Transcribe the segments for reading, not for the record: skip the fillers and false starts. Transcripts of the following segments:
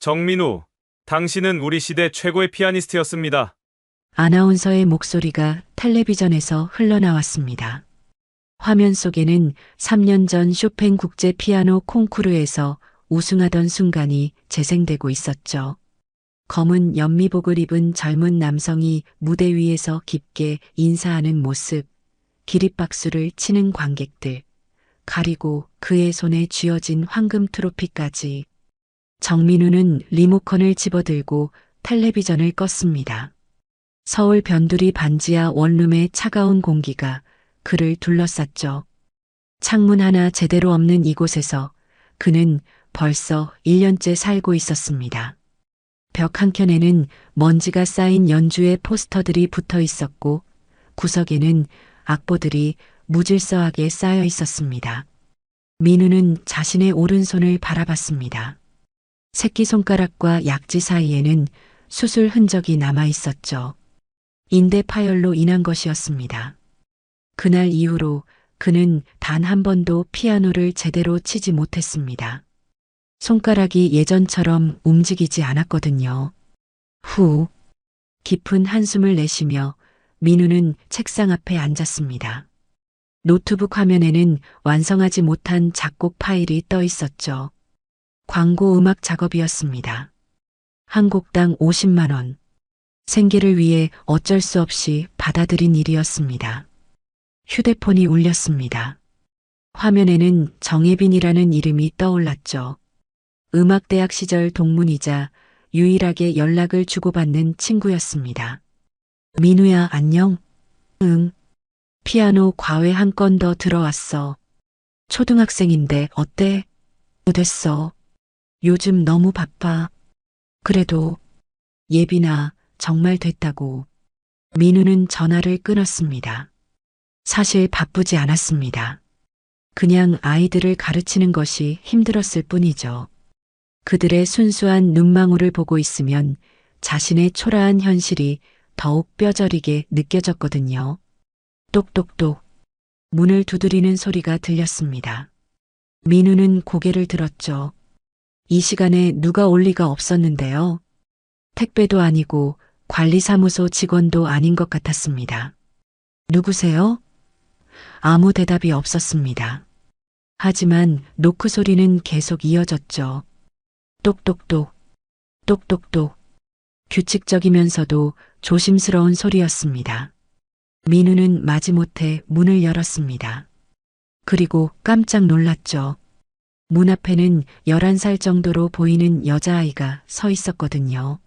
정민우, 당신은 우리 시대 최고의 피아니스트였습니다. 아나운서의 목소리가 텔레비전에서 흘러나왔습니다. 화면 속에는 3년 전 쇼팽 국제 피아노 콩쿠르에서 우승하던 순간이 재생되고 있었죠. 검은 연미복을 입은 젊은 남성이 무대 위에서 깊게 인사하는 모습, 기립박수를 치는 관객들, 가리고 그의 손에 쥐어진 황금 트로피까지. 정민우는 리모컨을 집어들고 텔레비전을 껐습니다. 서울 변두리 반지하 원룸의 차가운 공기가 그를 둘러쌌죠. 창문 하나 제대로 없는 이곳에서 그는 벌써 1년째 살고 있었습니다. 벽 한켠에는 먼지가 쌓인 연주회 포스터들이 붙어 있었고 구석에는 악보들이 무질서하게 쌓여 있었습니다. 민우는 자신의 오른손을 바라봤습니다. 새끼손가락과 약지 사이에는 수술 흔적이 남아 있었죠. 인대 파열로 인한 것이었습니다. 그날 이후로 그는 단 한 번도 피아노를 제대로 치지 못했습니다. 손가락이 예전처럼 움직이지 않았거든요. 후, 깊은 한숨을 내쉬며 민우는 책상 앞에 앉았습니다. 노트북 화면에는 완성하지 못한 작곡 파일이 떠 있었죠. 광고 음악 작업이었습니다. 한 곡당 50만 원. 생계를 위해 어쩔 수 없이 받아들인 일이었습니다. 휴대폰이 울렸습니다. 화면에는 정혜빈이라는 이름이 떠올랐죠. 음악대학 시절 동문이자 유일하게 연락을 주고받는 친구였습니다. 민우야, 안녕? 응. 피아노 과외 한 건 더 들어왔어. 초등학생인데 어때? 됐어. 요즘 너무 바빠. 그래도 예빈아, 정말 됐다고. 민우는 전화를 끊었습니다. 사실 바쁘지 않았습니다. 그냥 아이들을 가르치는 것이 힘들었을 뿐이죠. 그들의 순수한 눈망울을 보고 있으면 자신의 초라한 현실이 더욱 뼈저리게 느껴졌거든요. 똑똑똑. 문을 두드리는 소리가 들렸습니다. 민우는 고개를 들었죠. 이 시간에 누가 올 리가 없었는데요. 택배도 아니고 관리사무소 직원도 아닌 것 같았습니다. 누구세요? 아무 대답이 없었습니다. 하지만 노크 소리는 계속 이어졌죠. 똑똑똑, 똑똑똑. 규칙적이면서도 조심스러운 소리였습니다. 민우는 마지못해 문을 열었습니다. 그리고 깜짝 놀랐죠. 문 앞에는 11살 정도로 보이는 여자아이가 서 있었거든요.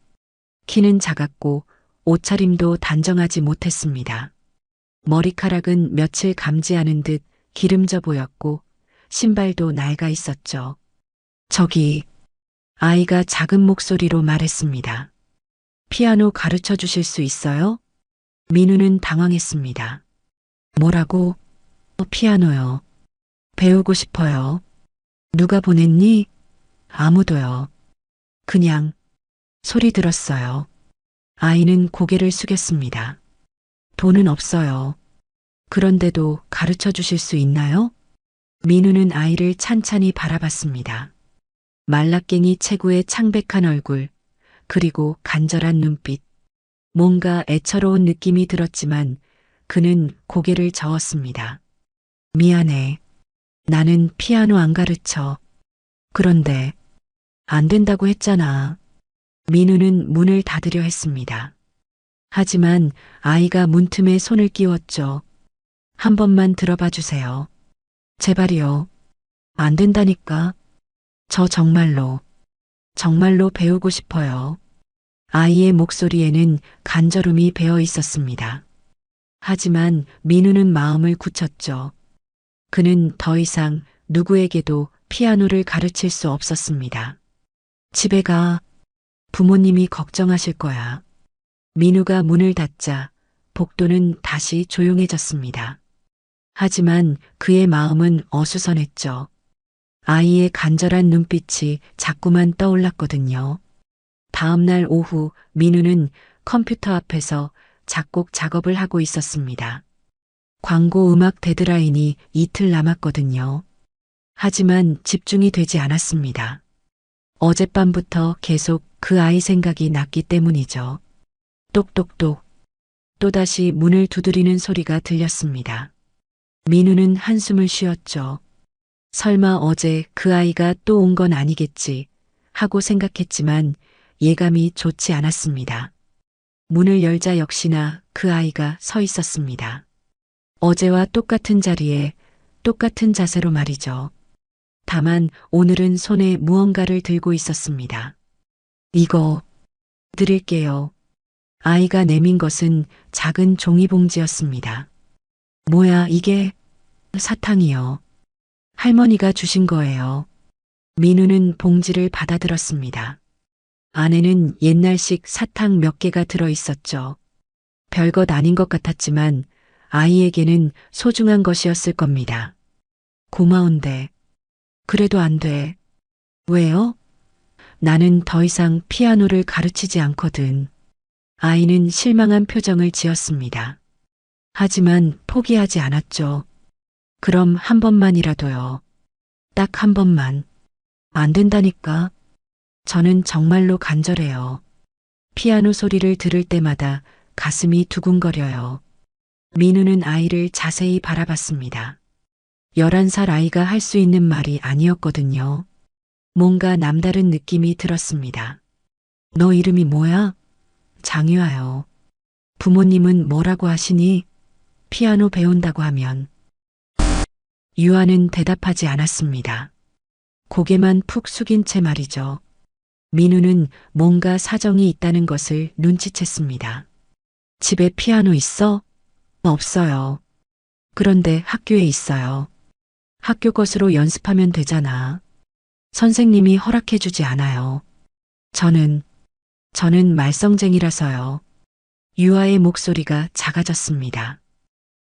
키는 작았고 옷차림도 단정하지 못했습니다. 머리카락은 며칠 감지 않은 듯 기름져 보였고 신발도 낡아 있었죠. 저기, 아이가 작은 목소리로 말했습니다. 피아노 가르쳐 주실 수 있어요? 민우는 당황했습니다. 뭐라고? 피아노요. 배우고 싶어요. 누가 보냈니? 아무도요. 그냥 소리 들었어요. 아이는 고개를 숙였습니다. 돈은 없어요. 그런데도 가르쳐 주실 수 있나요? 민우는 아이를 찬찬히 바라봤습니다. 말라깽이 체구의 창백한 얼굴, 그리고 간절한 눈빛. 뭔가 애처로운 느낌이 들었지만 그는 고개를 저었습니다. 미안해. 나는 피아노 안 가르쳐. 그런데 안 된다고 했잖아. 민우는 문을 닫으려 했습니다. 하지만 아이가 문틈에 손을 끼웠죠. 한 번만 들어봐 주세요. 제발이요. 안 된다니까. 저 정말로 배우고 싶어요. 아이의 목소리에는 간절함이 배어 있었습니다. 하지만 민우는 마음을 굳혔죠. 그는 더 이상 누구에게도 피아노를 가르칠 수 없었습니다. 집에 가. 부모님이 걱정하실 거야. 민우가 문을 닫자 복도는 다시 조용해졌습니다. 하지만 그의 마음은 어수선했죠. 아이의 간절한 눈빛이 자꾸만 떠올랐거든요. 다음 날 오후 민우는 컴퓨터 앞에서 작곡 작업을 하고 있었습니다. 광고 음악 데드라인이 이틀 남았거든요. 하지만 집중이 되지 않았습니다. 어젯밤부터 계속 그 아이 생각이 났기 때문이죠. 똑똑똑. 또다시 문을 두드리는 소리가 들렸습니다. 민우는 한숨을 쉬었죠. 설마 어제 그 아이가 또 온 건 아니겠지 하고 생각했지만 예감이 좋지 않았습니다. 문을 열자 역시나 그 아이가 서 있었습니다. 어제와 똑같은 자리에 똑같은 자세로 말이죠. 다만 오늘은 손에 무언가를 들고 있었습니다. 이거 드릴게요. 아이가 내민 것은 작은 종이봉지였습니다. 뭐야 이게? 사탕이요. 할머니가 주신 거예요. 민우는 봉지를 받아들었습니다. 안에는 옛날식 사탕 몇 개가 들어 있었죠. 별것 아닌 것 같았지만 아이에게는 소중한 것이었을 겁니다. 고마운데. 그래도 안 돼. 왜요? 나는 더 이상 피아노를 가르치지 않거든. 아이는 실망한 표정을 지었습니다. 하지만 포기하지 않았죠. 그럼 한 번만이라도요. 딱 한 번만. 안 된다니까. 저는 정말로 간절해요. 피아노 소리를 들을 때마다 가슴이 두근거려요. 민우는 아이를 자세히 바라봤습니다. 11살 아이가 할 수 있는 말이 아니었거든요. 뭔가 남다른 느낌이 들었습니다. 너 이름이 뭐야? 장유아요. 부모님은 뭐라고 하시니? 피아노 배운다고 하면. 유아는 대답하지 않았습니다. 고개만 푹 숙인 채 말이죠. 민우는 뭔가 사정이 있다는 것을 눈치챘습니다. 집에 피아노 있어? 없어요. 그런데 학교에 있어요. 학교 것으로 연습하면 되잖아. 선생님이 허락해주지 않아요. 저는 말썽쟁이라서요. 유아의 목소리가 작아졌습니다.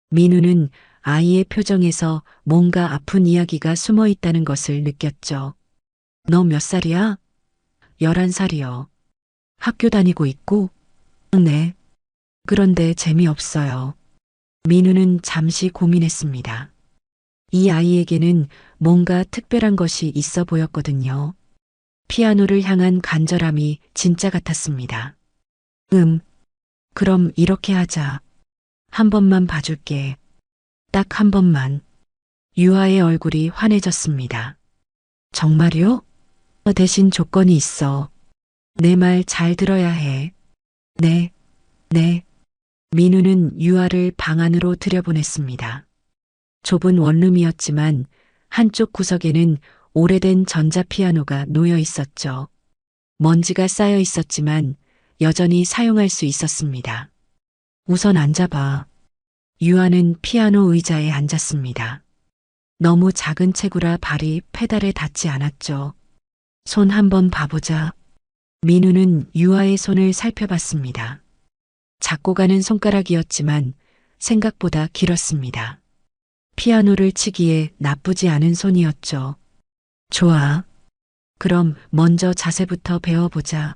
민우는 아이의 표정에서 뭔가 아픈 이야기가 숨어 있다는 것을 느꼈죠. 너 몇 살이야? 11살이요. 학교 다니고 있고? 네. 그런데 재미없어요. 민우는 잠시 고민했습니다. 이 아이에게는 뭔가 특별한 것이 있어 보였거든요. 피아노를 향한 간절함이 진짜 같았습니다. 그럼 이렇게 하자. 한 번만 봐줄게. 딱 한 번만. 유아의 얼굴이 환해졌습니다. 정말요? 대신 조건이 있어. 내 말 잘 들어야 해. 네. 민우는 유아를 방 안으로 들여보냈습니다. 좁은 원룸이었지만 한쪽 구석에는 오래된 전자피아노가 놓여 있었죠. 먼지가 쌓여 있었지만 여전히 사용할 수 있었습니다. 우선 앉아봐. 유아는 피아노 의자에 앉았습니다. 너무 작은 체구라 발이 페달에 닿지 않았죠. 손 한번 봐보자. 민우는 유아의 손을 살펴봤습니다. 작고 가는 손가락이었지만 생각보다 길었습니다. 피아노를 치기에 나쁘지 않은 손이었죠. 좋아. 그럼 먼저 자세부터 배워보자.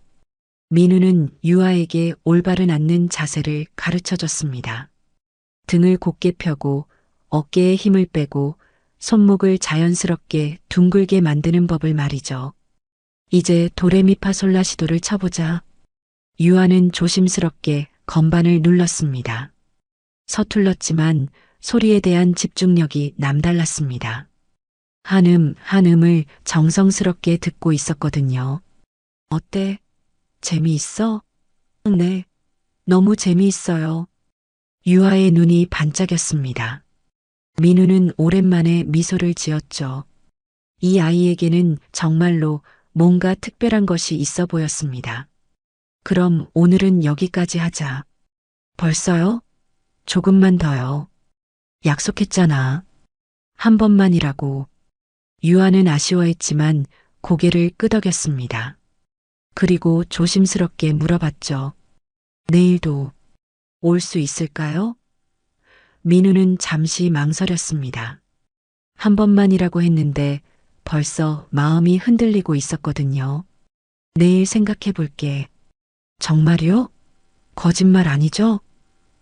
민우는 유아에게 올바른 앉는 자세를 가르쳐줬습니다. 등을 곧게 펴고 어깨에 힘을 빼고 손목을 자연스럽게 둥글게 만드는 법을 말이죠. 이제 도레미파솔라시도를 쳐보자. 유아는 조심스럽게 건반을 눌렀습니다. 서툴렀지만 소리에 대한 집중력이 남달랐습니다. 한 음을 정성스럽게 듣고 있었거든요. 어때? 재미있어? 네, 너무 재미있어요. 유아의 눈이 반짝였습니다. 민우는 오랜만에 미소를 지었죠. 이 아이에게는 정말로 뭔가 특별한 것이 있어 보였습니다. 그럼 오늘은 여기까지 하자. 벌써요? 조금만 더요. 약속했잖아. 한 번만이라고. 유아는 아쉬워했지만 고개를 끄덕였습니다. 그리고 조심스럽게 물어봤죠. 내일도 올 수 있을까요? 민우는 잠시 망설였습니다. 한 번만이라고 했는데 벌써 마음이 흔들리고 있었거든요. 내일 생각해 볼게. 정말요? 거짓말 아니죠?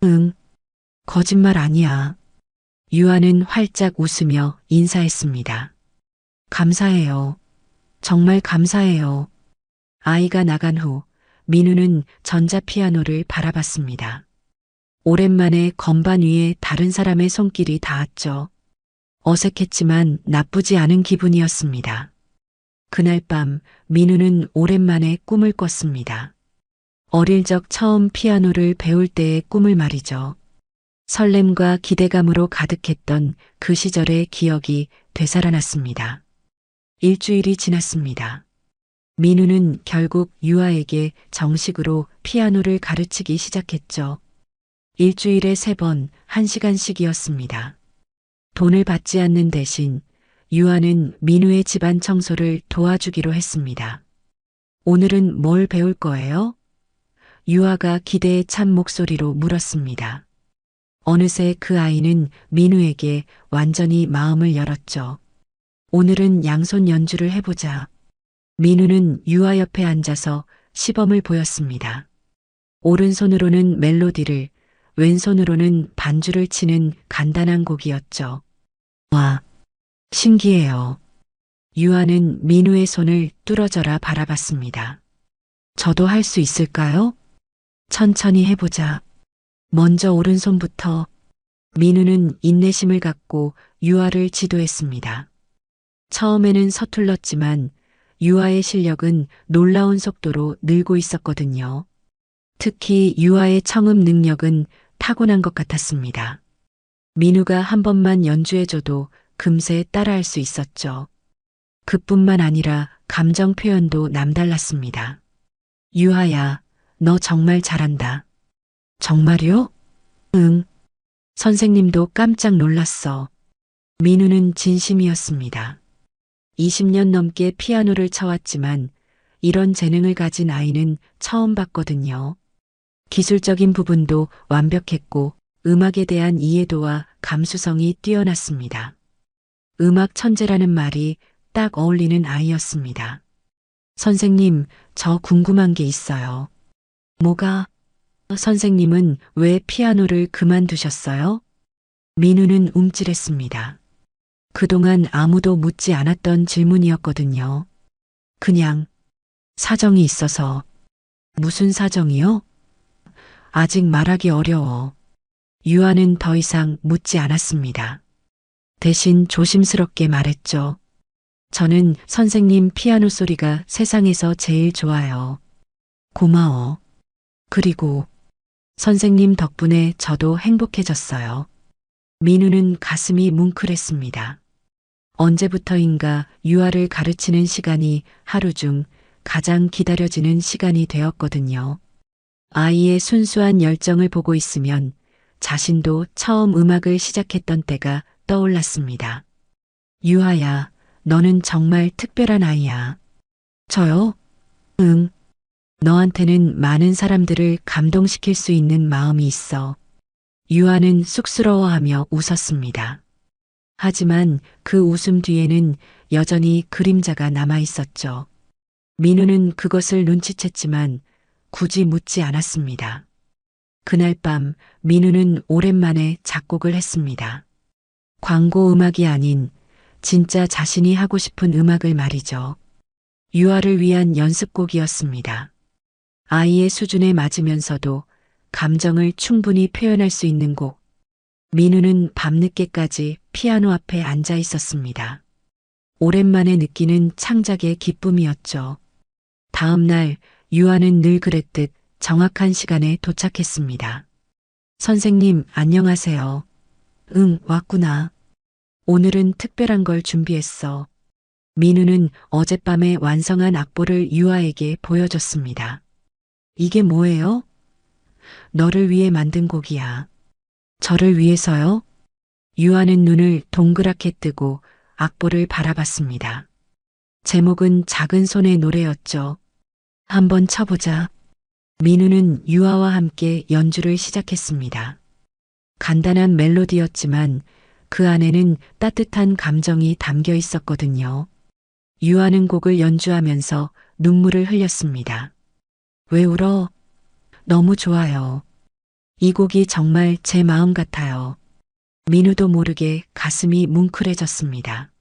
응, 거짓말 아니야. 유아는 활짝 웃으며 인사했습니다. 감사해요. 정말 감사해요. 아이가 나간 후 민우는 전자피아노를 바라봤습니다. 오랜만에 건반 위에 다른 사람의 손길이 닿았죠. 어색했지만 나쁘지 않은 기분이었습니다. 그날 밤 민우는 오랜만에 꿈을 꿨습니다. 어릴 적 처음 피아노를 배울 때의 꿈을 말이죠. 설렘과 기대감으로 가득했던 그 시절의 기억이 되살아났습니다. 일주일이 지났습니다. 민우는 결국 유아에게 정식으로 피아노를 가르치기 시작했죠. 일주일에 3번, 1시간씩이었습니다. 돈을 받지 않는 대신 유아는 민우의 집안 청소를 도와주기로 했습니다. 오늘은 뭘 배울 거예요? 유아가 기대에 찬 목소리로 물었습니다. 어느새 그 아이는 민우에게 완전히 마음을 열었죠. 오늘은 양손 연주를 해보자. 민우는 유아 옆에 앉아서 시범을 보였습니다. 오른손으로는 멜로디를, 왼손으로는 반주를 치는 간단한 곡이었죠. 와, 신기해요. 유아는 민우의 손을 뚫어져라 바라봤습니다. 저도 할 수 있을까요? 천천히 해보자. 먼저 오른손부터. 민우는 인내심을 갖고 유아를 지도했습니다. 처음에는 서툴렀지만 유아의 실력은 놀라운 속도로 늘고 있었거든요. 특히 유아의 청음 능력은 타고난 것 같았습니다. 민우가 한 번만 연주해줘도 금세 따라할 수 있었죠. 그뿐만 아니라 감정 표현도 남달랐습니다. 유아야, 너 정말 잘한다. 정말요? 응. 선생님도 깜짝 놀랐어. 민우는 진심이었습니다. 20년 넘게 피아노를 쳐왔지만 이런 재능을 가진 아이는 처음 봤거든요. 기술적인 부분도 완벽했고 음악에 대한 이해도와 감수성이 뛰어났습니다. 음악 천재라는 말이 딱 어울리는 아이였습니다. 선생님, 저 궁금한 게 있어요. 뭐가? 선생님은 왜 피아노를 그만두셨어요? 민우는 움찔했습니다. 그동안 아무도 묻지 않았던 질문이었거든요. 그냥 사정이 있어서. 무슨 사정이요? 아직 말하기 어려워. 유아는 더 이상 묻지 않았습니다. 대신 조심스럽게 말했죠. 저는 선생님 피아노 소리가 세상에서 제일 좋아요. 고마워. 그리고 선생님 덕분에 저도 행복해졌어요. 민우는 가슴이 뭉클했습니다. 언제부터인가 유아를 가르치는 시간이 하루 중 가장 기다려지는 시간이 되었거든요. 아이의 순수한 열정을 보고 있으면 자신도 처음 음악을 시작했던 때가 떠올랐습니다. 유아야, 너는 정말 특별한 아이야. 저요? 응. 너한테는 많은 사람들을 감동시킬 수 있는 마음이 있어. 유아는 쑥스러워하며 웃었습니다. 하지만 그 웃음 뒤에는 여전히 그림자가 남아 있었죠. 민우는 그것을 눈치챘지만 굳이 묻지 않았습니다. 그날 밤 민우는 오랜만에 작곡을 했습니다. 광고 음악이 아닌 진짜 자신이 하고 싶은 음악을 말이죠. 유아를 위한 연습곡이었습니다. 아이의 수준에 맞으면서도 감정을 충분히 표현할 수 있는 곡. 민우는 밤늦게까지 피아노 앞에 앉아 있었습니다. 오랜만에 느끼는 창작의 기쁨이었죠. 다음 날 유아는 늘 그랬듯 정확한 시간에 도착했습니다. 선생님, 안녕하세요. 응, 왔구나. 오늘은 특별한 걸 준비했어. 민우는 어젯밤에 완성한 악보를 유아에게 보여줬습니다. 이게 뭐예요? 너를 위해 만든 곡이야. 저를 위해서요? 유아는 눈을 동그랗게 뜨고 악보를 바라봤습니다. 제목은 작은 손의 노래였죠. 한번 쳐보자. 민우는 유아와 함께 연주를 시작했습니다. 간단한 멜로디였지만 그 안에는 따뜻한 감정이 담겨 있었거든요. 유아는 곡을 연주하면서 눈물을 흘렸습니다. 왜 울어? 너무 좋아요. 이 곡이 정말 제 마음 같아요. 민우도 모르게 가슴이 뭉클해졌습니다.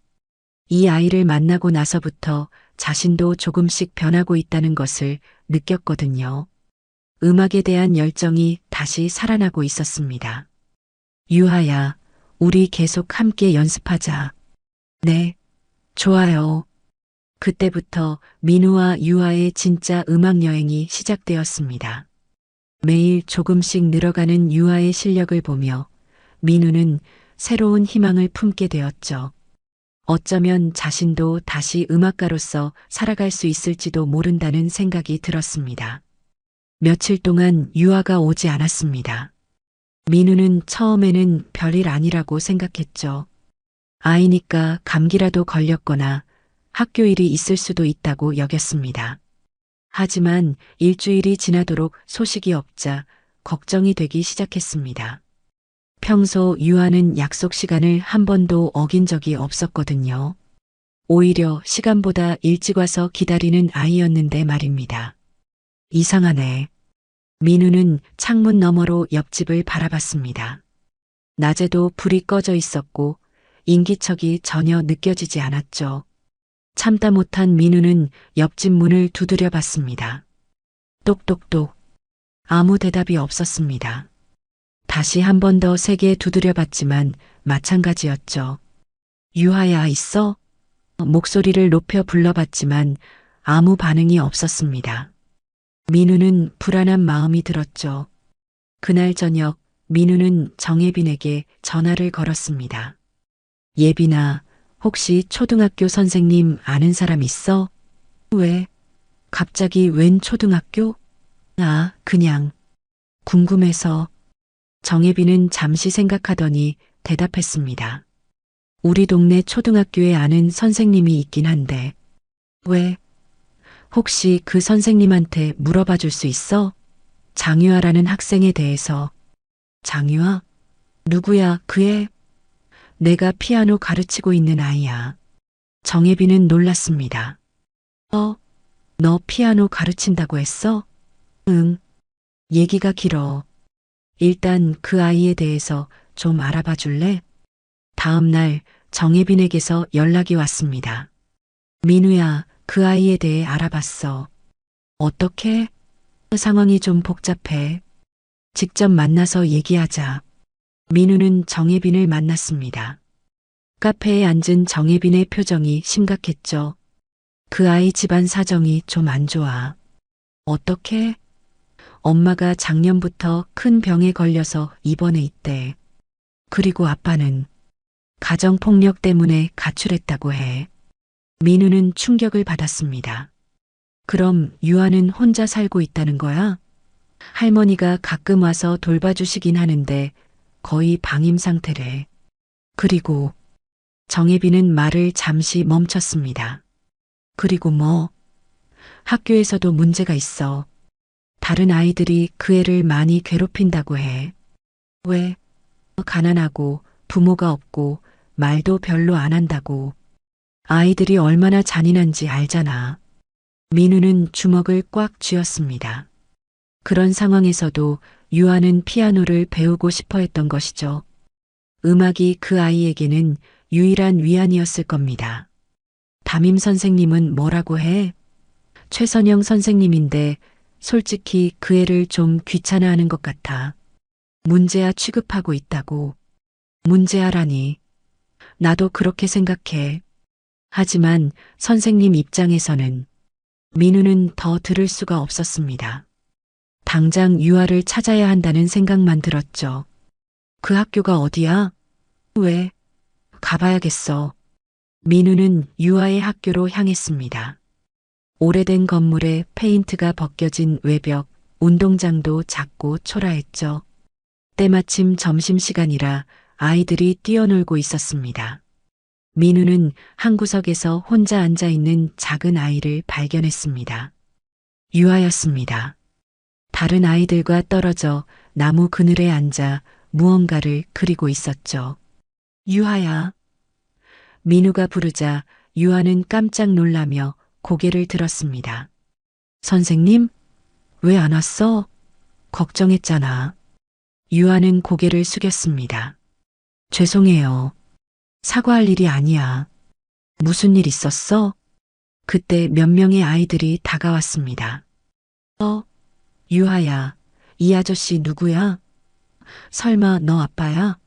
이 아이를 만나고 나서부터 자신도 조금씩 변하고 있다는 것을 느꼈거든요. 음악에 대한 열정이 다시 살아나고 있었습니다. 유하야, 우리 계속 함께 연습하자. 네, 좋아요. 그때부터 민우와 유아의 진짜 음악 여행이 시작되었습니다. 매일 조금씩 늘어가는 유아의 실력을 보며 민우는 새로운 희망을 품게 되었죠. 어쩌면 자신도 다시 음악가로서 살아갈 수 있을지도 모른다는 생각이 들었습니다. 며칠 동안 유아가 오지 않았습니다. 민우는 처음에는 별일 아니라고 생각했죠. 아이니까 감기라도 걸렸거나 학교 일이 있을 수도 있다고 여겼습니다. 하지만 일주일이 지나도록 소식이 없자 걱정이 되기 시작했습니다. 평소 유아는 약속 시간을 한 번도 어긴 적이 없었거든요. 오히려 시간보다 일찍 와서 기다리는 아이였는데 말입니다. 이상하네. 민우는 창문 너머로 옆집을 바라봤습니다. 낮에도 불이 꺼져 있었고 인기척이 전혀 느껴지지 않았죠. 참다 못한 민우는 옆집 문을 두드려 봤습니다. 똑똑똑. 아무 대답이 없었습니다. 다시 한 번 더 세게 두드려 봤지만 마찬가지였죠. 유아야 있어? 목소리를 높여 불러봤지만 아무 반응이 없었습니다. 민우는 불안한 마음이 들었죠. 그날 저녁 민우는 정예빈에게 전화를 걸었습니다. 예빈아, 혹시 초등학교 선생님 아는 사람 있어? 왜? 갑자기 웬 초등학교? 아, 그냥 궁금해서. 정혜빈은 잠시 생각하더니 대답했습니다. 우리 동네 초등학교에 아는 선생님이 있긴 한데. 왜? 혹시 그 선생님한테 물어봐 줄 수 있어? 장유아라는 학생에 대해서. 장유아? 누구야, 그 애? 내가 피아노 가르치고 있는 아이야. 정혜빈은 놀랐습니다. 너 피아노 가르친다고 했어? 응. 얘기가 길어. 일단 그 아이에 대해서 좀 알아봐 줄래? 다음 날 정혜빈에게서 연락이 왔습니다. 민우야, 그 아이에 대해 알아봤어. 어떻게? 상황이 좀 복잡해. 직접 만나서 얘기하자. 민우는 정혜빈을 만났습니다. 카페에 앉은 정혜빈의 표정이 심각했죠. 그 아이 집안 사정이 좀 안 좋아. 어떻게? 엄마가 작년부터 큰 병에 걸려서 입원해 있대. 그리고 아빠는 가정폭력 때문에 가출했다고 해. 민우는 충격을 받았습니다. 그럼 유아는 혼자 살고 있다는 거야? 할머니가 가끔 와서 돌봐주시긴 하는데 거의 방임 상태래. 그리고 정혜빈은 말을 잠시 멈췄습니다. 그리고 뭐? 학교에서도 문제가 있어. 다른 아이들이 그 애를 많이 괴롭힌다고 해. 왜? 가난하고 부모가 없고 말도 별로 안 한다고. 아이들이 얼마나 잔인한지 알잖아. 민우는 주먹을 꽉 쥐었습니다. 그런 상황에서도 유아는 피아노를 배우고 싶어 했던 것이죠. 음악이 그 아이에게는 유일한 위안이었을 겁니다. 담임 선생님은 뭐라고 해? 최선영 선생님인데 솔직히 그 애를 좀 귀찮아하는 것 같아. 문제아 취급하고 있다고. 문제아라니. 나도 그렇게 생각해. 하지만 선생님 입장에서는 민우는 더 들을 수가 없었습니다. 당장 유아를 찾아야 한다는 생각만 들었죠. 그 학교가 어디야? 왜? 가봐야겠어. 민우는 유아의 학교로 향했습니다. 오래된 건물에 페인트가 벗겨진 외벽, 운동장도 작고 초라했죠. 때마침 점심시간이라 아이들이 뛰어놀고 있었습니다. 민우는 한 구석에서 혼자 앉아 있는 작은 아이를 발견했습니다. 유아였습니다. 다른 아이들과 떨어져 나무 그늘에 앉아 무언가를 그리고 있었죠. 유아야. 민우가 부르자 유아는 깜짝 놀라며 고개를 들었습니다. 선생님? 왜 안 왔어? 걱정했잖아. 유아는 고개를 숙였습니다. 죄송해요. 사과할 일이 아니야. 무슨 일 있었어? 그때 몇 명의 아이들이 다가왔습니다. 유하야, 이 아저씨 누구야? 설마 너 아빠야?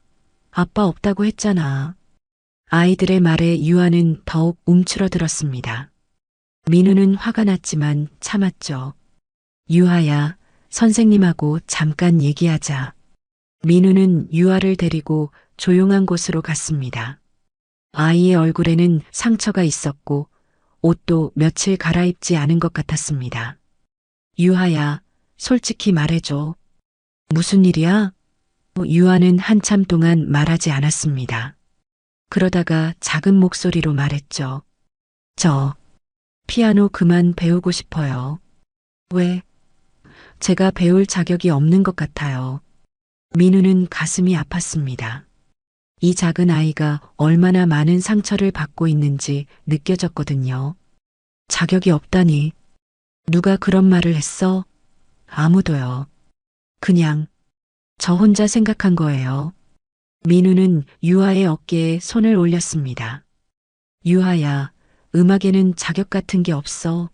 아빠 없다고 했잖아. 아이들의 말에 유아는 더욱 움츠러들었습니다. 민우는 화가 났지만 참았죠. 유아야, 선생님하고 잠깐 얘기하자. 민우는 유아를 데리고 조용한 곳으로 갔습니다. 아이의 얼굴에는 상처가 있었고 옷도 며칠 갈아입지 않은 것 같았습니다. 유아야, 솔직히 말해줘. 무슨 일이야? 유아는 한참 동안 말하지 않았습니다. 그러다가 작은 목소리로 말했죠. 저 피아노 그만 배우고 싶어요. 왜? 제가 배울 자격이 없는 것 같아요. 민우는 가슴이 아팠습니다. 이 작은 아이가 얼마나 많은 상처를 받고 있는지 느껴졌거든요. 자격이 없다니. 누가 그런 말을 했어? 아무도요. 그냥 저 혼자 생각한 거예요. 민우는 유아의 어깨에 손을 올렸습니다. 유아야, 음악에는 자격 같은 게 없어.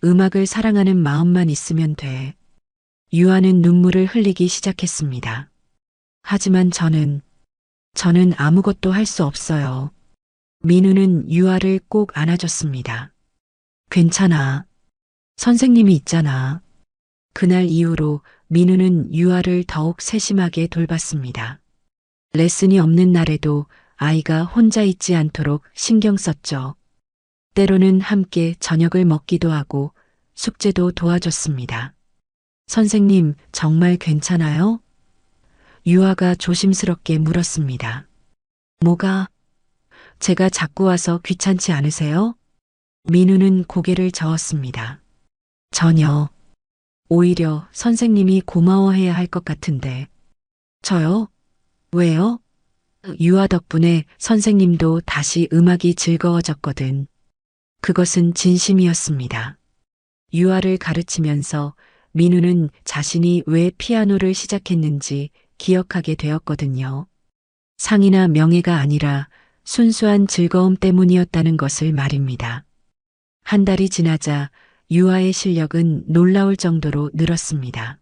음악을 사랑하는 마음만 있으면 돼. 유아는 눈물을 흘리기 시작했습니다. 하지만 저는 아무것도 할 수 없어요. 민우는 유아를 꼭 안아줬습니다. 괜찮아. 선생님이 있잖아. 그날 이후로 민우는 유아를 더욱 세심하게 돌봤습니다. 레슨이 없는 날에도 아이가 혼자 있지 않도록 신경 썼죠. 때로는 함께 저녁을 먹기도 하고 숙제도 도와줬습니다. 선생님, 정말 괜찮아요? 유아가 조심스럽게 물었습니다. 뭐가? 제가 자꾸 와서 귀찮지 않으세요? 민우는 고개를 저었습니다. 전혀. 오히려 선생님이 고마워해야 할 것 같은데. 저요? 왜요? 유아 덕분에 선생님도 다시 음악이 즐거워졌거든. 그것은 진심이었습니다. 유아를 가르치면서 민우는 자신이 왜 피아노를 시작했는지 기억하게 되었거든요. 상이나 명예가 아니라 순수한 즐거움 때문이었다는 것을 말입니다. 한 달이 지나자 유아의 실력은 놀라울 정도로 늘었습니다.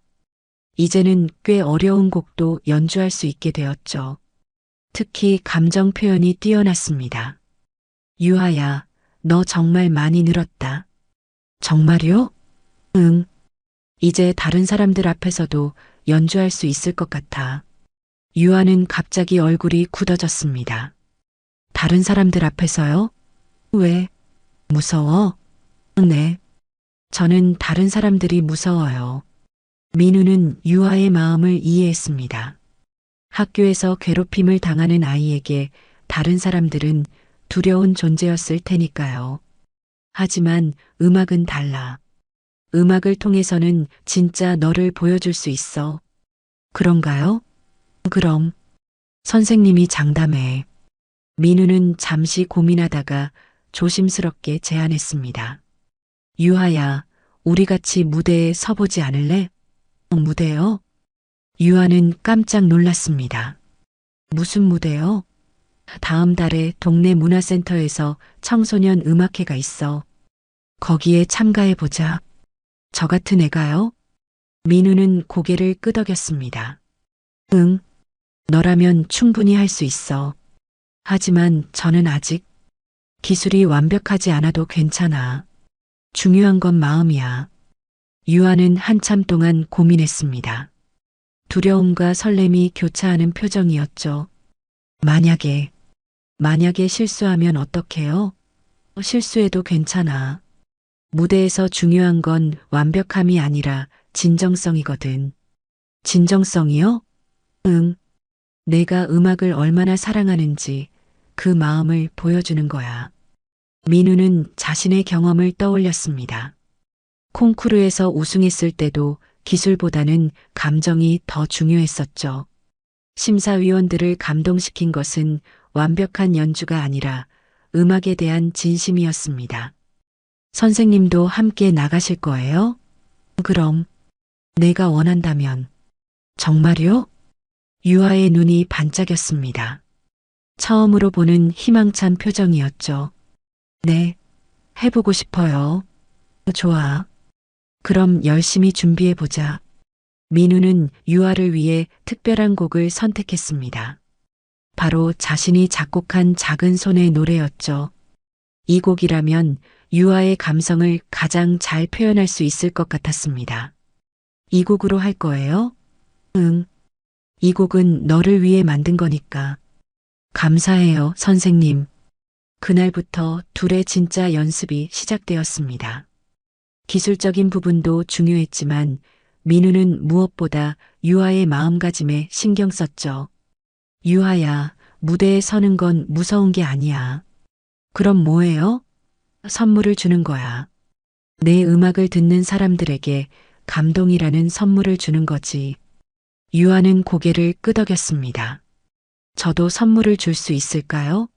이제는 꽤 어려운 곡도 연주할 수 있게 되었죠. 특히 감정 표현이 뛰어났습니다. 유아야, 너 정말 많이 늘었다. 정말요? 응. 이제 다른 사람들 앞에서도 연주할 수 있을 것 같아. 유아는 갑자기 얼굴이 굳어졌습니다. 다른 사람들 앞에서요? 왜? 무서워? 네. 저는 다른 사람들이 무서워요. 민우는 유아의 마음을 이해했습니다. 학교에서 괴롭힘을 당하는 아이에게 다른 사람들은 두려운 존재였을 테니까요. 하지만 음악은 달라. 음악을 통해서는 진짜 너를 보여줄 수 있어. 그런가요? 그럼 선생님이 장담해. 민우는 잠시 고민하다가 조심스럽게 제안했습니다. 유아야, 우리 같이 무대에 서보지 않을래? 무대요? 유아는 깜짝 놀랐습니다. 무슨 무대요? 다음 달에 동네 문화센터에서 청소년 음악회가 있어. 거기에 참가해보자. 저 같은 애가요? 민우는 고개를 끄덕였습니다. 응, 너라면 충분히 할 수 있어. 하지만 저는 아직 기술이 완벽하지 않아도 괜찮아. 중요한 건 마음이야. 유아는 한참 동안 고민했습니다. 두려움과 설렘이 교차하는 표정이었죠. 만약에 실수하면 어떡해요? 실수해도 괜찮아. 무대에서 중요한 건 완벽함이 아니라 진정성이거든. 진정성이요? 응. 내가 음악을 얼마나 사랑하는지 그 마음을 보여주는 거야. 민우는 자신의 경험을 떠올렸습니다. 콩쿠르에서 우승했을 때도 기술보다는 감정이 더 중요했었죠. 심사위원들을 감동시킨 것은 완벽한 연주가 아니라 음악에 대한 진심이었습니다. 선생님도 함께 나가실 거예요? 그럼 내가 원한다면. 정말요? 유아의 눈이 반짝였습니다. 처음으로 보는 희망찬 표정이었죠. 네. 해보고 싶어요. 좋아. 그럼 열심히 준비해보자. 민우는 유아를 위해 특별한 곡을 선택했습니다. 바로 자신이 작곡한 작은 손의 노래였죠. 이 곡이라면 유아의 감성을 가장 잘 표현할 수 있을 것 같았습니다. 이 곡으로 할 거예요? 응. 이 곡은 너를 위해 만든 거니까. 감사해요, 선생님. 그날부터 둘의 진짜 연습이 시작되었습니다. 기술적인 부분도 중요했지만 민우는 무엇보다 유아의 마음가짐에 신경 썼죠. 유아야, 무대에 서는 건 무서운 게 아니야. 그럼 뭐예요? 선물을 주는 거야. 내 음악을 듣는 사람들에게 감동이라는 선물을 주는 거지. 유아는 고개를 끄덕였습니다. 저도 선물을 줄 수 있을까요?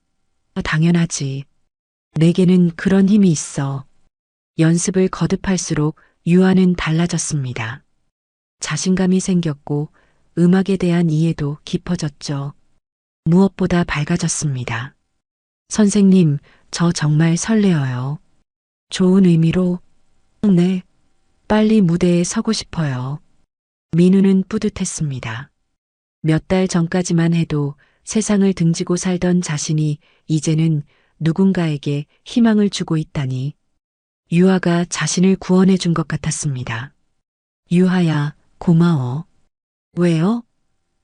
당연하지. 내게는 그런 힘이 있어. 연습을 거듭할수록 유아는 달라졌습니다. 자신감이 생겼고 음악에 대한 이해도 깊어졌죠. 무엇보다 밝아졌습니다. 선생님, 저 정말 설레어요. 좋은 의미로. 네. 빨리 무대에 서고 싶어요. 민우는 뿌듯했습니다. 몇 달 전까지만 해도 세상을 등지고 살던 자신이 이제는 누군가에게 희망을 주고 있다니. 유아가 자신을 구원해 준 것 같았습니다. 유아야, 고마워. 왜요?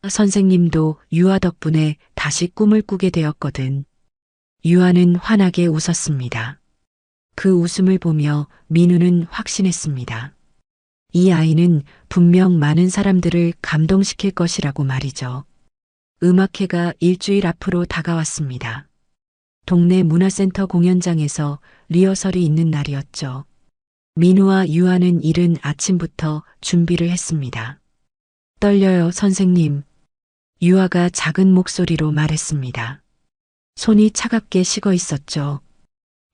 선생님도 유아 덕분에 다시 꿈을 꾸게 되었거든. 유아는 환하게 웃었습니다. 그 웃음을 보며 민우는 확신했습니다. 이 아이는 분명 많은 사람들을 감동시킬 것이라고 말이죠. 음악회가 일주일 앞으로 다가왔습니다. 동네 문화센터 공연장에서 리허설이 있는 날이었죠. 민우와 유아는 이른 아침부터 준비를 했습니다. 떨려요, 선생님. 유아가 작은 목소리로 말했습니다. 손이 차갑게 식어 있었죠.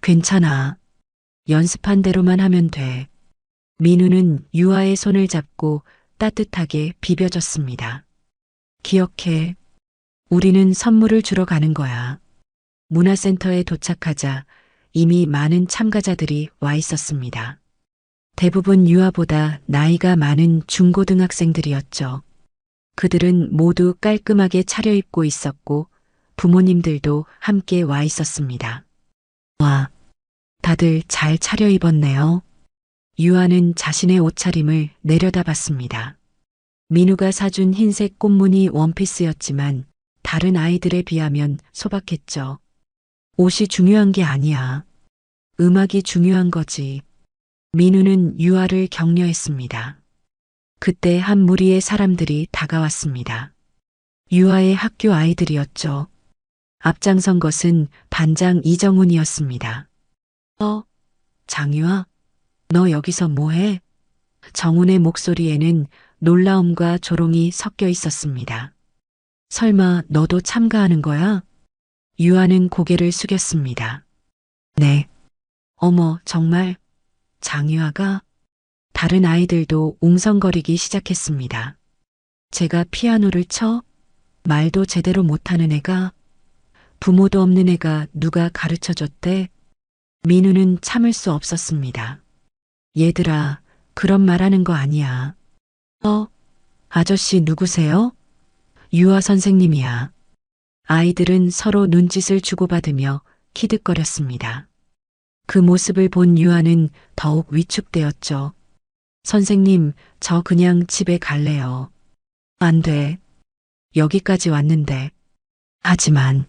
괜찮아. 연습한 대로만 하면 돼. 민우는 유아의 손을 잡고 따뜻하게 비벼줬습니다. 기억해. 우리는 선물을 주러 가는 거야. 문화센터에 도착하자 이미 많은 참가자들이 와 있었습니다. 대부분 유아보다 나이가 많은 중고등학생들이었죠. 그들은 모두 깔끔하게 차려입고 있었고 부모님들도 함께 와 있었습니다. 와, 다들 잘 차려입었네요. 유아는 자신의 옷차림을 내려다봤습니다. 민우가 사준 흰색 꽃무늬 원피스였지만 다른 아이들에 비하면 소박했죠. 옷이 중요한 게 아니야. 음악이 중요한 거지. 민우는 유아를 격려했습니다. 그때 한 무리의 사람들이 다가왔습니다. 유아의 학교 아이들이었죠. 앞장선 것은 반장 이정훈이었습니다. 장유아, 너 여기서 뭐해? 정훈의 목소리에는 놀라움과 조롱이 섞여 있었습니다. 설마 너도 참가하는 거야? 유아는 고개를 숙였습니다. 네. 어머, 정말? 장유아가? 다른 아이들도 웅성거리기 시작했습니다. 제가 피아노를 쳐? 말도 제대로 못하는 애가? 부모도 없는 애가 누가 가르쳐줬대? 민우는 참을 수 없었습니다. 얘들아, 그런 말 하는 거 아니야. 아저씨 누구세요? 유아 선생님이야. 아이들은 서로 눈짓을 주고받으며 키득거렸습니다. 그 모습을 본 유아는 더욱 위축되었죠. 선생님, 저 그냥 집에 갈래요. 안 돼. 여기까지 왔는데. 하지만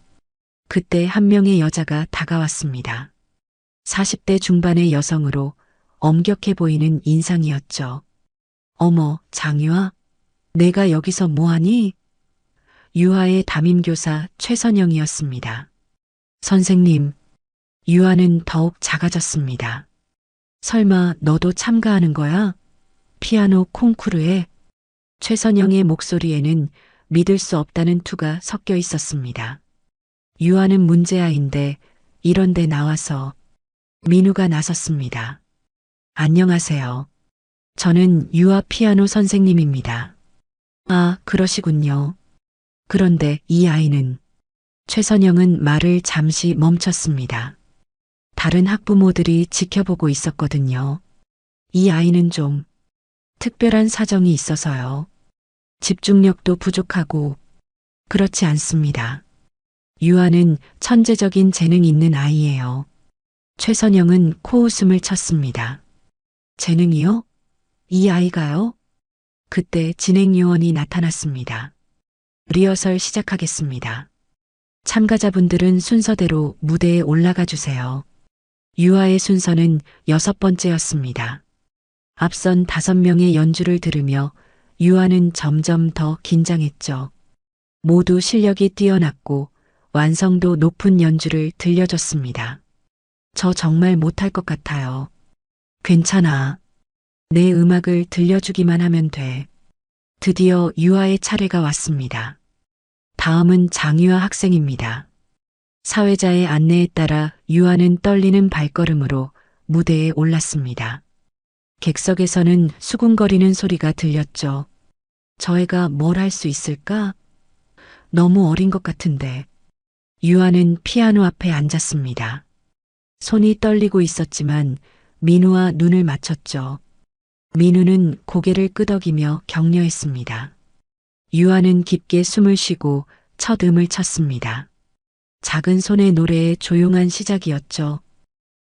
그때 한 명의 여자가 다가왔습니다. 40대 중반의 여성으로 엄격해 보이는 인상이었죠. 어머, 장유아? 내가 여기서 뭐하니? 유아의 담임교사 최선영이었습니다. 선생님, 유아는 더욱 작아졌습니다. 설마 너도 참가하는 거야? 피아노 콩쿠르에? 최선영의 목소리에는 믿을 수 없다는 투가 섞여 있었습니다. 유아는 문제아인데 이런 데 나와서. 민우가 나섰습니다. 안녕하세요. 저는 유아 피아노 선생님입니다. 아, 그러시군요. 그런데 이 아이는. 최선영은 말을 잠시 멈췄습니다. 다른 학부모들이 지켜보고 있었거든요. 이 아이는 좀 특별한 사정이 있어서요. 집중력도 부족하고 그렇지 않습니다. 유아는 천재적인 재능이 있는 아이예요. 최선영은 코웃음을 쳤습니다. 재능이요? 이 아이가요? 그때 진행요원이 나타났습니다. 리허설 시작하겠습니다. 참가자분들은 순서대로 무대에 올라가 주세요. 유아의 순서는 6번째였습니다. 앞선 5명의 연주를 들으며 유아는 점점 더 긴장했죠. 모두 실력이 뛰어났고 완성도 높은 연주를 들려줬습니다. 저 정말 못할 것 같아요. 괜찮아. 내 음악을 들려주기만 하면 돼. 드디어 유아의 차례가 왔습니다. 다음은 장유아 학생입니다. 사회자의 안내에 따라 유아는 떨리는 발걸음으로 무대에 올랐습니다. 객석에서는 수군거리는 소리가 들렸죠. 저 애가 뭘 할 수 있을까? 너무 어린 것 같은데. 유아는 피아노 앞에 앉았습니다. 손이 떨리고 있었지만 민우와 눈을 맞췄죠. 민우는 고개를 끄덕이며 격려했습니다. 유아는 깊게 숨을 쉬고 첫 음을 쳤습니다. 작은 손의 노래의 조용한 시작이었죠.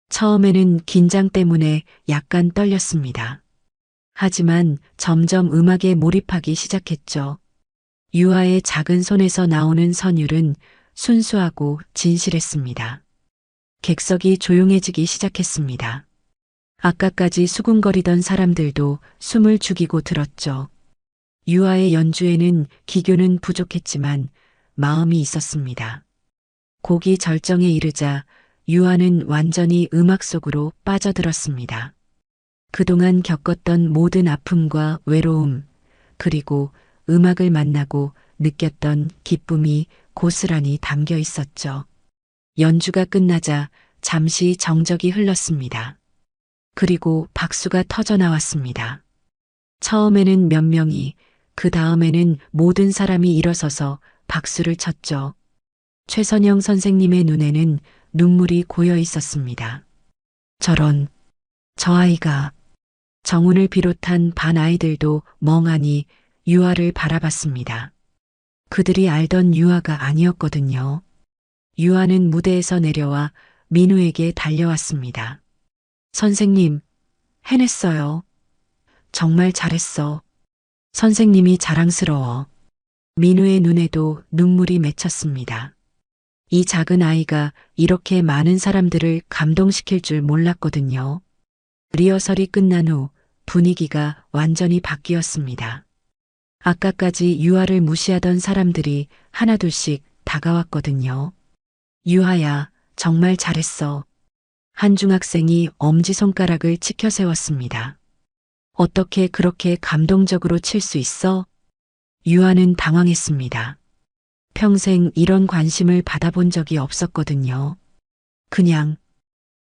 처음에는 긴장 때문에 약간 떨렸습니다. 하지만 점점 음악에 몰입하기 시작했죠. 유아의 작은 손에서 나오는 선율은 순수하고 진실했습니다. 객석이 조용해지기 시작했습니다. 아까까지 수군거리던 사람들도 숨을 죽이고 들었죠. 유아의 연주에는 기교는 부족했지만 마음이 있었습니다. 곡이 절정에 이르자 유아는 완전히 음악 속으로 빠져들었습니다. 그동안 겪었던 모든 아픔과 외로움, 그리고 음악을 만나고 느꼈던 기쁨이 고스란히 담겨 있었죠. 연주가 끝나자 잠시 정적이 흘렀습니다. 그리고 박수가 터져 나왔습니다. 처음에는 몇 명이, 그 다음에는 모든 사람이 일어서서 박수를 쳤죠. 최선영 선생님의 눈에는 눈물이 고여 있었습니다. 저런, 저 아이가, 정훈을 비롯한 반 아이들도 멍하니 유아를 바라봤습니다. 그들이 알던 유아가 아니었거든요. 유아는 무대에서 내려와 민우에게 달려왔습니다. 선생님, 해냈어요. 정말 잘했어. 선생님이 자랑스러워. 민우의 눈에도 눈물이 맺혔습니다. 이 작은 아이가 이렇게 많은 사람들을 감동시킬 줄 몰랐거든요. 리허설이 끝난 후 분위기가 완전히 바뀌었습니다. 아까까지 유아를 무시하던 사람들이 하나둘씩 다가왔거든요. 유아야, 정말 잘했어. 한 중학생이 엄지손가락을 치켜 세웠습니다. 어떻게 그렇게 감동적으로 칠 수 있어? 유아는 당황했습니다. 평생 이런 관심을 받아본 적이 없었거든요. 그냥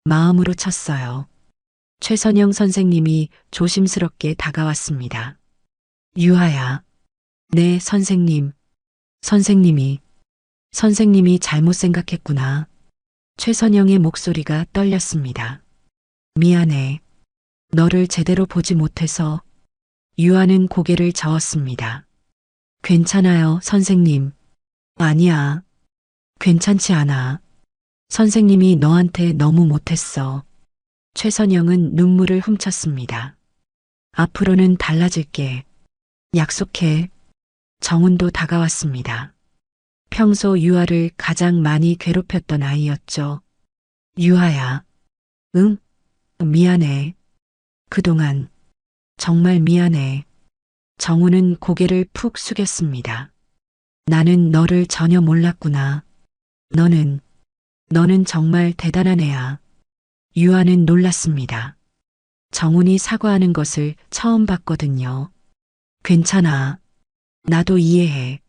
마음으로 쳤어요. 최선영 선생님이 조심스럽게 다가왔습니다. 유아야. 네, 선생님. 선생님이 잘못 생각했구나. 최선영의 목소리가 떨렸습니다. 미안해. 너를 제대로 보지 못해서. 유아는 고개를 저었습니다. 괜찮아요, 선생님. 아니야. 괜찮지 않아. 선생님이 너한테 너무 못했어. 최선영은 눈물을 훔쳤습니다. 앞으로는 달라질게. 약속해. 정훈도 다가왔습니다. 평소 유아를 가장 많이 괴롭혔던 아이였죠. 유아야. 응? 미안해. 그동안 정말 미안해. 정훈은 고개를 푹 숙였습니다. 나는 너를 전혀 몰랐구나. 너는 정말 대단한 애야. 유아는 놀랐습니다. 정훈이 사과하는 것을 처음 봤거든요. 괜찮아. 나도 이해해.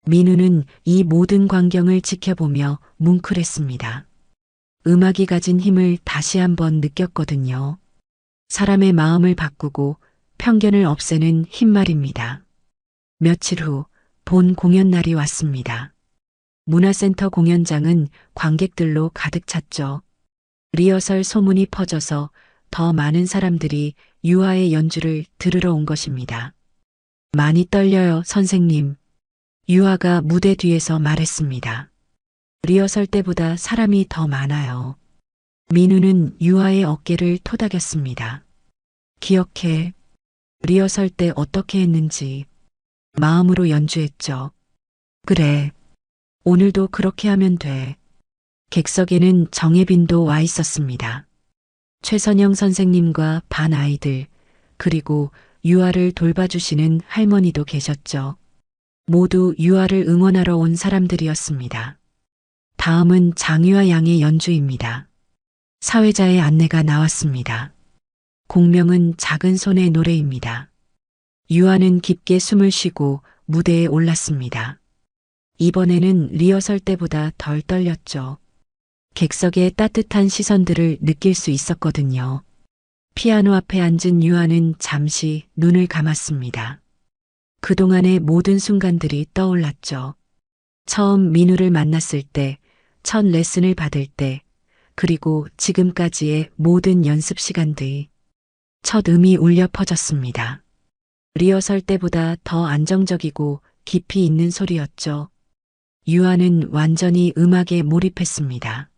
민우는 이 모든 광경을 지켜보며 뭉클했습니다. 음악이 가진 힘을 다시 한번 느꼈거든요. 사람의 마음을 바꾸고 편견을 없애는 힘 말입니다. 며칠 후 본 공연 날이 왔습니다. 문화센터 공연장은 관객들로 가득 찼죠. 리허설 소문이 퍼져서 더 많은 사람들이 유아의 연주를 들으러 온 것입니다. 많이 떨려요, 선생님. 유아가 무대 뒤에서 말했습니다. 리허설 때보다 사람이 더 많아요. 민우는 유아의 어깨를 토닥였습니다. 기억해. 리허설 때 어떻게 했는지. 마음으로 연주했죠. 그래. 오늘도 그렇게 하면 돼. 객석에는 정혜빈도 와 있었습니다. 최선영 선생님과 반 아이들, 그리고 유아를 돌봐주시는 할머니도 계셨죠. 모두 유아를 응원하러 온 사람들이었습니다. 다음은 장유아 양의 연주입니다. 사회자의 안내가 나왔습니다. 공명은 작은 손의 노래입니다. 유아는 깊게 숨을 쉬고 무대에 올랐습니다. 이번에는 리허설 때보다 덜 떨렸죠. 객석의 따뜻한 시선들을 느낄 수 있었거든요. 피아노 앞에 앉은 유아는 잠시 눈을 감았습니다. 그동안의 모든 순간들이 떠올랐죠. 처음 민우를 만났을 때, 첫 레슨을 받을 때, 그리고 지금까지의 모든 연습 시간들. 첫 음이 울려 퍼졌습니다. 리허설 때보다 더 안정적이고 깊이 있는 소리였죠. 유아는 완전히 음악에 몰입했습니다.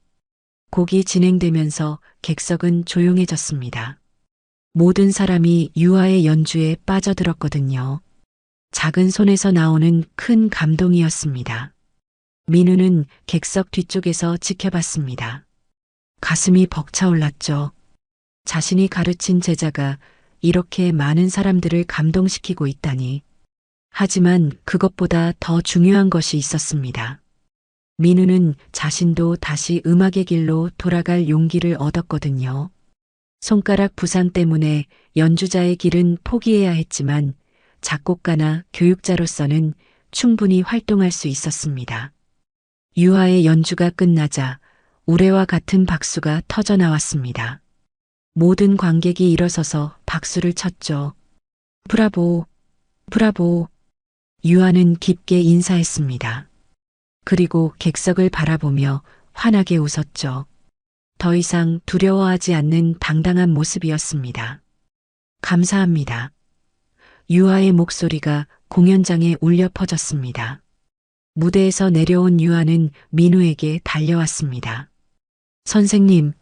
곡이 진행되면서 객석은 조용해졌습니다. 모든 사람이 유아의 연주에 빠져들었거든요. 작은 손에서 나오는 큰 감동이었습니다. 민우는 객석 뒤쪽에서 지켜봤습니다. 가슴이 벅차올랐죠. 자신이 가르친 제자가 이렇게 많은 사람들을 감동시키고 있다니. 하지만 그것보다 더 중요한 것이 있었습니다. 민우는 자신도 다시 음악의 길로 돌아갈 용기를 얻었거든요. 손가락 부상 때문에 연주자의 길은 포기해야 했지만 작곡가나 교육자로서는 충분히 활동할 수 있었습니다. 유아의 연주가 끝나자 우레와 같은 박수가 터져 나왔습니다. 모든 관객이 일어서서 박수를 쳤죠. 브라보, 브라보. 유아는 깊게 인사했습니다. 그리고 객석을 바라보며 환하게 웃었죠. 더 이상 두려워하지 않는 당당한 모습이었습니다. 감사합니다. 유아의 목소리가 공연장에 울려 퍼졌습니다. 무대에서 내려온 유아는 민우에게 달려왔습니다. 선생님,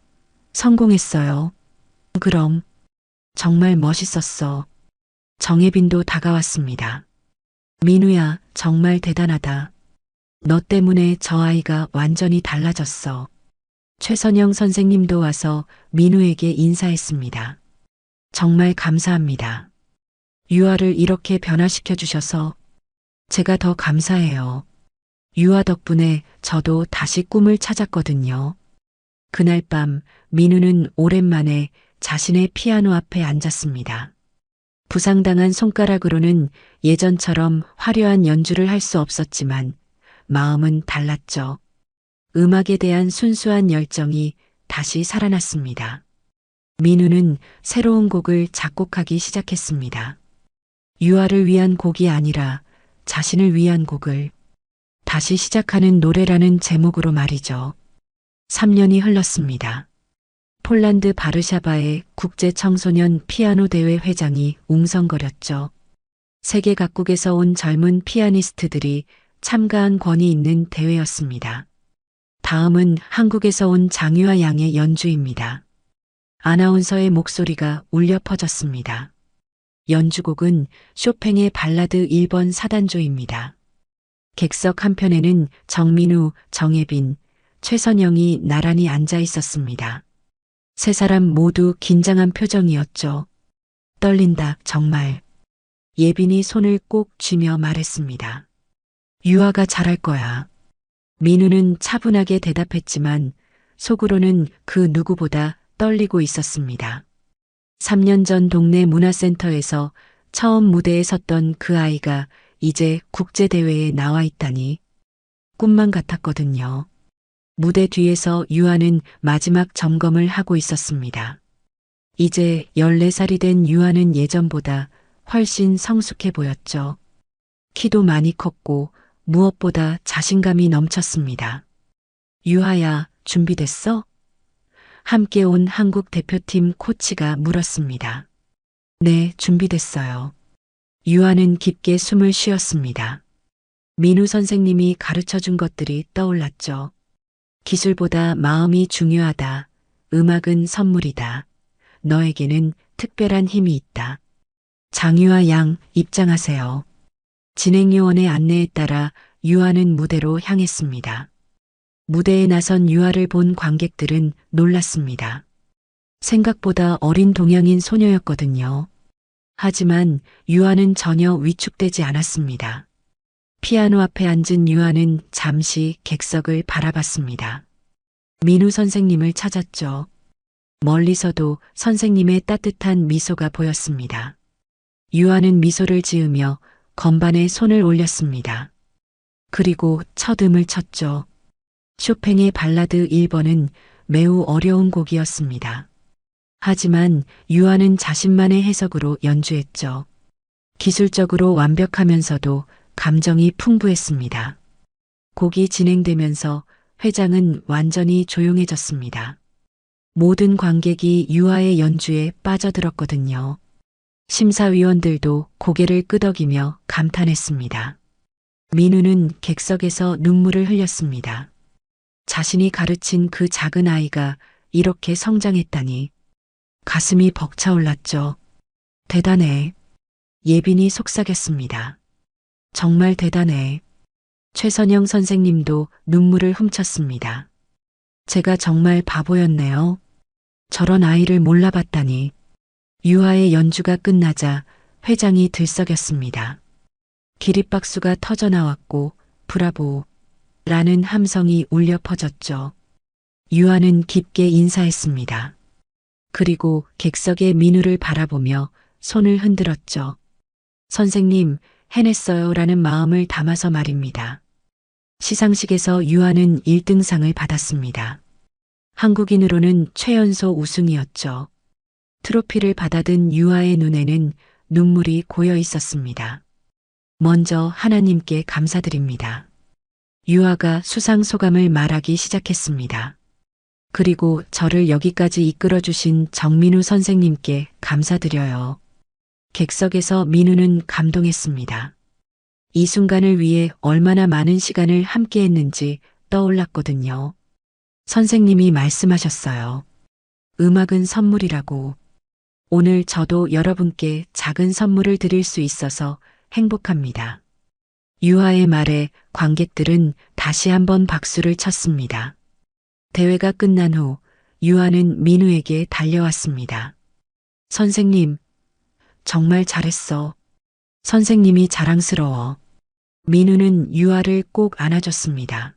성공했어요. 그럼, 정말 멋있었어. 정혜빈도 다가왔습니다. 민우야, 정말 대단하다. 너 때문에 저 아이가 완전히 달라졌어. 최선영 선생님도 와서 민우에게 인사했습니다. 정말 감사합니다. 유아를 이렇게 변화시켜 주셔서 제가 더 감사해요. 유아 덕분에 저도 다시 꿈을 찾았거든요. 그날 밤 민우는 오랜만에 자신의 피아노 앞에 앉았습니다. 부상당한 손가락으로는 예전처럼 화려한 연주를 할 수 없었지만 마음은 달랐죠. 음악에 대한 순수한 열정이 다시 살아났습니다. 민우는 새로운 곡을 작곡하기 시작했습니다. 유아를 위한 곡이 아니라 자신을 위한 곡을 다시 시작하는 노래라는 제목으로 말이죠. 3년이 흘렀습니다. 폴란드 바르샤바의 국제 청소년 피아노 대회 회장이 웅성거렸죠. 세계 각국에서 온 젊은 피아니스트들이 참가한 권위 있는 대회였습니다. 다음은 한국에서 온 장유아 양의 연주입니다. 아나운서의 목소리가 울려 퍼졌습니다. 연주곡은 쇼팽의 발라드 1번 사단조입니다. 객석 한편에는 정민우, 정혜빈, 최선영이 나란히 앉아 있었습니다. 세 사람 모두 긴장한 표정이었죠. 떨린다, 정말. 예빈이 손을 꼭 쥐며 말했습니다. 유아가 잘할 거야. 민우는 차분하게 대답했지만 속으로는 그 누구보다 떨리고 있었습니다. 3년 전 동네 문화센터에서 처음 무대에 섰던 그 아이가 이제 국제대회에 나와 있다니 꿈만 같았거든요. 무대 뒤에서 유아는 마지막 점검을 하고 있었습니다. 이제 14살이 된 유아는 예전보다 훨씬 성숙해 보였죠. 키도 많이 컸고 무엇보다 자신감이 넘쳤습니다. 유아야, 준비됐어? 함께 온 한국 대표팀 코치가 물었습니다. 네, 준비됐어요. 유아는 깊게 숨을 쉬었습니다. 민우 선생님이 가르쳐 준 것들이 떠올랐죠. 기술보다 마음이 중요하다. 음악은 선물이다. 너에게는 특별한 힘이 있다. 장유아 양, 입장하세요. 진행요원의 안내에 따라 유아는 무대로 향했습니다. 무대에 나선 유아를 본 관객들은 놀랐습니다. 생각보다 어린 동양인 소녀였거든요. 하지만 유아는 전혀 위축되지 않았습니다. 피아노 앞에 앉은 유아는 잠시 객석을 바라봤습니다. 민우 선생님을 찾았죠. 멀리서도 선생님의 따뜻한 미소가 보였습니다. 유아는 미소를 지으며 건반에 손을 올렸습니다. 그리고 첫 음을 쳤죠. 쇼팽의 발라드 1번은 매우 어려운 곡이었습니다. 하지만 유아는 자신만의 해석으로 연주했죠. 기술적으로 완벽하면서도 감정이 풍부했습니다. 곡이 진행되면서 회장은 완전히 조용해졌습니다. 모든 관객이 유아의 연주에 빠져들었거든요. 심사위원들도 고개를 끄덕이며 감탄했습니다. 민우는 객석에서 눈물을 흘렸습니다. 자신이 가르친 그 작은 아이가 이렇게 성장했다니. 가슴이 벅차올랐죠. 대단해. 예빈이 속삭였습니다. 정말 대단해. 최선영 선생님도 눈물을 훔쳤습니다. 제가 정말 바보였네요. 저런 아이를 몰라봤다니. 유아의 연주가 끝나자 회장이 들썩였습니다. 기립박수가 터져나왔고 브라보 라는 함성이 울려 퍼졌죠. 유아는 깊게 인사했습니다. 그리고 객석의 민우를 바라보며 손을 흔들었죠. 선생님, 해냈어요 라는 마음을 담아서 말입니다. 시상식에서 유아는 1등상을 받았습니다. 한국인으로는 최연소 우승이었죠. 트로피를 받아든 유아의 눈에는 눈물이 고여 있었습니다. 먼저 하나님께 감사드립니다. 유아가 수상 소감을 말하기 시작했습니다. 그리고 저를 여기까지 이끌어주신 정민우 선생님께 감사드려요. 객석에서 민우는 감동했습니다. 이 순간을 위해 얼마나 많은 시간을 함께 했는지 떠올랐거든요. 선생님이 말씀하셨어요. 음악은 선물이라고. 오늘 저도 여러분께 작은 선물을 드릴 수 있어서 행복합니다. 유아의 말에 관객들은 다시 한번 박수를 쳤습니다. 대회가 끝난 후 유아는 민우에게 달려왔습니다. 선생님, 정말 잘했어. 선생님이 자랑스러워. 민우는 유아를 꼭 안아줬습니다.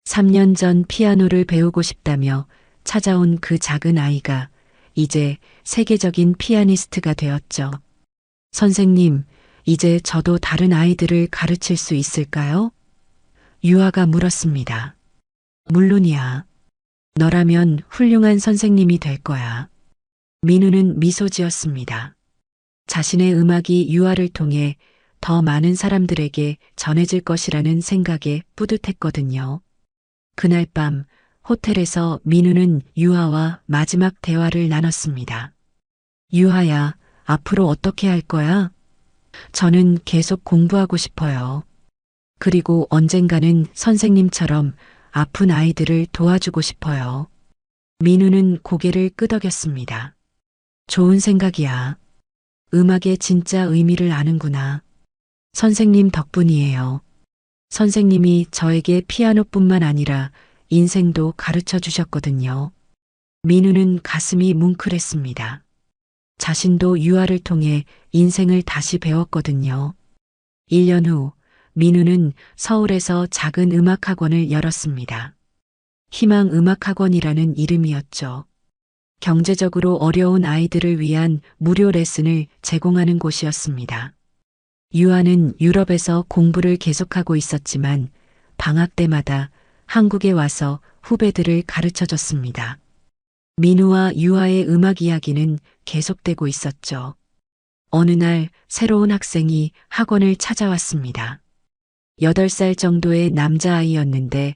3년 전 피아노를 배우고 싶다며 찾아온 그 작은 아이가 이제 세계적인 피아니스트가 되었죠. 선생님, 이제 저도 다른 아이들을 가르칠 수 있을까요? 유아가 물었습니다. 물론이야. 너라면 훌륭한 선생님이 될 거야. 민우는 미소 지었습니다. 자신의 음악이 유아를 통해 더 많은 사람들에게 전해질 것이라는 생각에 뿌듯했거든요. 그날 밤 호텔에서 민우는 유아와 마지막 대화를 나눴습니다. 유아야, 앞으로 어떻게 할 거야? 저는 계속 공부하고 싶어요. 그리고 언젠가는 선생님처럼 아픈 아이들을 도와주고 싶어요. 민우는 고개를 끄덕였습니다. 좋은 생각이야. 음악의 진짜 의미를 아는구나. 선생님 덕분이에요. 선생님이 저에게 피아노뿐만 아니라 인생도 가르쳐 주셨거든요. 민우는 가슴이 뭉클했습니다. 자신도 유아를 통해 인생을 다시 배웠거든요. 1년 후 민우는 서울에서 작은 음악학원을 열었습니다. 희망음악학원이라는 이름이었죠. 경제적으로 어려운 아이들을 위한 무료 레슨을 제공하는 곳이었습니다. 유아는 유럽에서 공부를 계속하고 있었지만 방학 때마다 한국에 와서 후배들을 가르쳐 줬습니다. 민우와 유아의 음악 이야기는 계속되고 있었죠. 어느 날 새로운 학생이 학원을 찾아왔습니다. 8살 정도의 남자아이였는데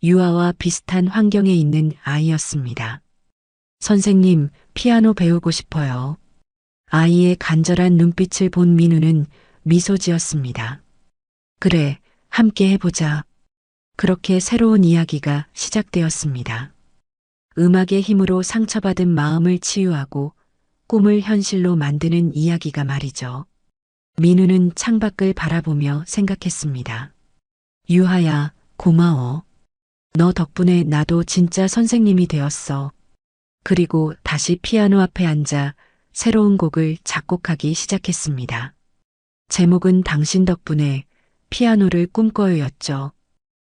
유아와 비슷한 환경에 있는 아이였습니다. 선생님, 피아노 배우고 싶어요. 아이의 간절한 눈빛을 본 민우는 미소 지었습니다. 그래, 함께 해보자. 그렇게 새로운 이야기가 시작되었습니다. 음악의 힘으로 상처받은 마음을 치유하고 꿈을 현실로 만드는 이야기가 말이죠. 민우는 창밖을 바라보며 생각했습니다. 유하야, 고마워. 너 덕분에 나도 진짜 선생님이 되었어. 그리고 다시 피아노 앞에 앉아 새로운 곡을 작곡하기 시작했습니다. 제목은 당신 덕분에 피아노를 꿈꿔요였죠.